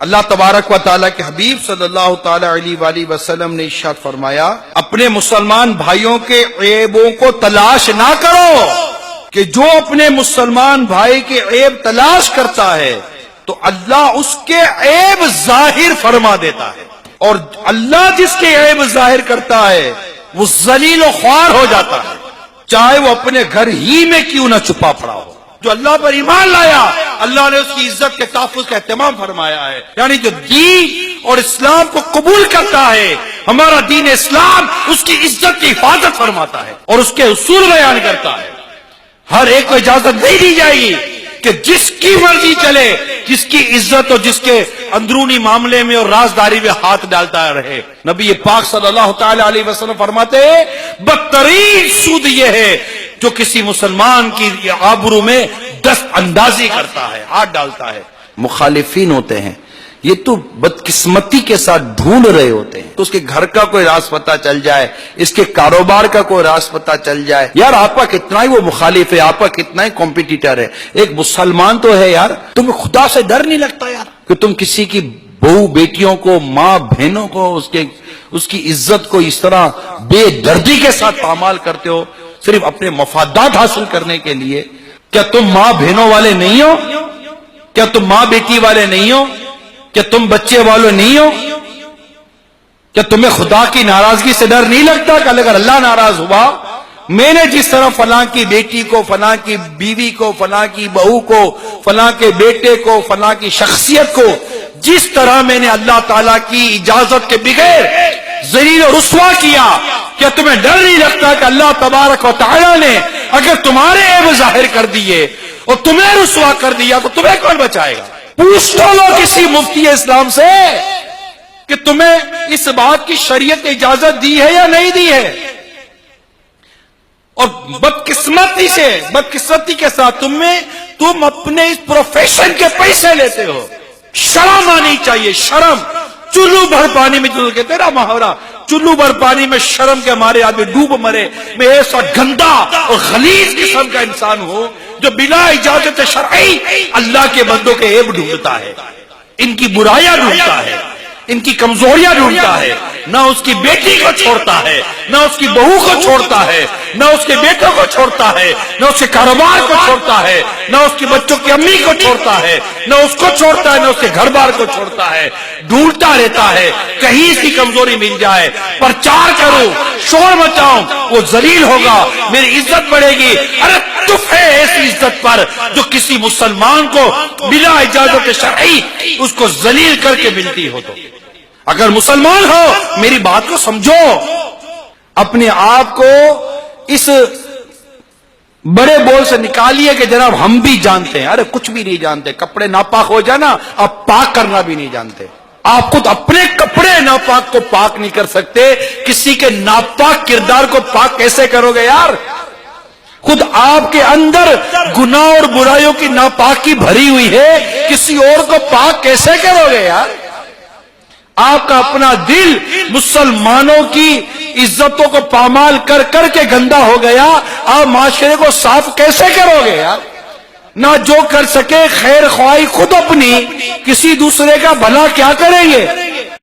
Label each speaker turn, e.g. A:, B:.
A: اللہ تبارک و تعالیٰ کے حبیب صلی اللہ تعالی علیہ وآلہ وسلم نے ارشاد فرمایا، اپنے مسلمان بھائیوں کے عیبوں کو تلاش نہ کرو، کہ جو اپنے مسلمان بھائی کے عیب تلاش کرتا ہے تو اللہ اس کے عیب ظاہر فرما دیتا ہے، اور اللہ جس کے عیب ظاہر کرتا ہے وہ ذلیل و خوار ہو جاتا ہے، چاہے وہ اپنے گھر ہی میں کیوں نہ چھپا پڑا ہو۔ جو اللہ پر ایمان لایا، اللہ نے اس کی عزت کے تحفظ کا اہتمام فرمایا ہے، یعنی جو دین اور اسلام کو قبول کرتا ہے، ہمارا دین اسلام اس کی عزت کی حفاظت فرماتا ہے اور اس کے اصول بیان کرتا ہے۔ ہر ایک کو اجازت نہیں دی جائے گی کہ جس کی مرضی چلے، جس کی عزت اور جس کے اندرونی معاملے میں اور رازداری میں ہاتھ ڈالتا رہے۔ نبی پاک صلی اللہ تعالی علیہ وسلم فرماتے ہیں، بدترین سود یہ ہے جو کسی مسلمان کی آبرو میں دست اندازی کرتا ہے، ہاتھ ڈالتا ہے۔ مخالفین ہوتے ہیں، یہ تو بدقسمتی کے ساتھ ڈھونڈ رہے ہوتے ہیں، تو اس کے گھر کا کوئی راز پتہ چل جائے، اس کے کاروبار کا کوئی راز پتہ چل جائے، یار آپ کا کتنا ہی وہ مخالف ہے، آپ کا کتنا ہی کمپیٹیٹر ہے، ایک مسلمان تو ہے یار، تمہیں خدا سے ڈر نہیں لگتا یار کہ تم کسی کی بہو بیٹیوں کو، ماں بہنوں کو، اس کی عزت کو اس طرح بے دردی کے ساتھ پامال کرتے ہو صرف اپنے مفادات حاصل کرنے کے لیے؟ کیا تم ماں بہنوں والے نہیں ہو؟ کیا تم ماں بیٹی والے نہیں ہو؟ کیا تم بچے والے نہیں ہو؟ کیا تمہیں خدا کی ناراضگی سے ڈر نہیں لگتا کہ اگر اللہ ناراض ہوا، میں نے جس طرح فلاں کی بیٹی کو، فلاں کی بیوی کو، فلاں کی بہو کو، فلاں کے بیٹے کو، فلاں کی شخصیت کو جس طرح میں نے اللہ تعالیٰ کی اجازت کے بغیر ذلیل و رسوا کیا، کیا تمہیں ڈر نہیں لگتا کہ اللہ تبارک و تعالیٰ نے اگر تمہارے عیب ظاہر کر دیے اور تمہیں رسوا کر دیا تو تمہیں کون بچائے گا؟ پوچھ لو کسی مفتی اسلام سے کہ تمہیں اس بات کی شریعت نے اجازت دی ہے یا نہیں دی ہے، اور بدقسمتی کے ساتھ تم اپنے اس پروفیشن کے پیسے لیتے ہو۔ شرم آنی چاہیے، شرم۔ چلو بھر پانی میں، جو کہتے ہیں نا محاورہ، چلو بھر پانی میں شرم کے ہمارے آدمی ڈوب مرے۔ میں ایسا گندا اور غلیظ قسم کا انسان ہوں جو بلا اجازت شرعی اللہ کے بندوں کے عیب ڈھونڈتا ہے، ان کی برائیاں ڈھونڈتا ہے، ان کی کمزوریاں ڈھونڈتا ہے، نہ اس کی بیٹی کو چھوڑتا ہے، نہ اس کی بہو کو چھوڑتا ہے، نہ اس کے بیٹوں کو چھوڑتا ہے، نہ اس کے کاروبار کو چھوڑتا ہے، نہ اس کے بچوں کی امی کو چھوڑتا ہے، نہ اس کو چھوڑتا ہے، نہ اس کے گھر بار کو چھوڑتا ہے، ڈھونڈتا رہتا ہے کہیں اس کی کمزوری مل جائے، پرچار کرو، شور مچاؤں، وہ ذلیل ہوگا، میری عزت بڑھے گی۔ ارے تف ہے ایسی عزت پر جو کسی مسلمان کو بلا اجازت شرعی اس کو ذلیل کر کے ملتی ہو۔ تو اگر مسلمان ہو میری بات کو سمجھو، اپنے آپ کو اس بڑے بول سے نکالیے کہ جناب ہم بھی جانتے ہیں۔ ارے کچھ بھی نہیں جانتے، کپڑے ناپاک ہو جانا، آپ پاک کرنا بھی نہیں جانتے۔ آپ خود اپنے کپڑے ناپاک کو پاک نہیں کر سکتے، کسی کے ناپاک کردار کو پاک کیسے کرو گے یار؟ خود آپ کے اندر گناہ اور برائیوں کی ناپاکی بھری ہوئی ہے، کسی اور کو پاک کیسے کرو گے یار؟ آپ کا اپنا دل مسلمانوں کی عزتوں کو پامال کر کر کے گندا ہو گیا، آپ معاشرے کو صاف کیسے کرو گے یار؟ نہ جو کر سکے خیر خواہی خود اپنی، کسی دوسرے کا بھلا کیا کریں گے؟